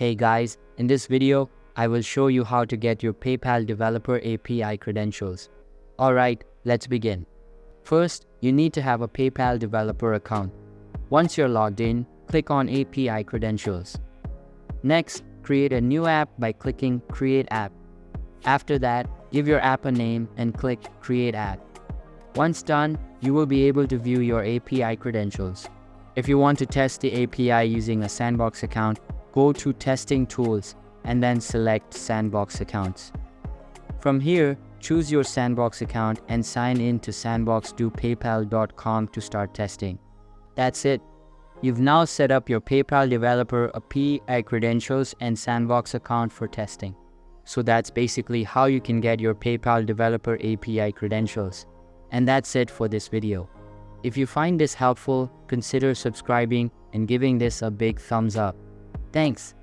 Hey guys, in this video, I will show you how to get your PayPal developer API credentials. Alright, let's begin. First, you need to have a PayPal developer account. Once you're logged in, click on API credentials. Next, create a new app by clicking Create App. After that, give your app a name and click Create App. Once done, you will be able to view your API credentials. If you want to test the API using a Sandbox account, go to Testing Tools and then select Sandbox Accounts. From here, choose your Sandbox account and sign in to sandbox.paypal.com to start testing. That's it. You've now set up your PayPal developer API credentials and Sandbox account for testing. So that's basically how you can get your PayPal developer API credentials. And that's it for this video. If you find this helpful, consider subscribing and giving this a big thumbs up. Thanks.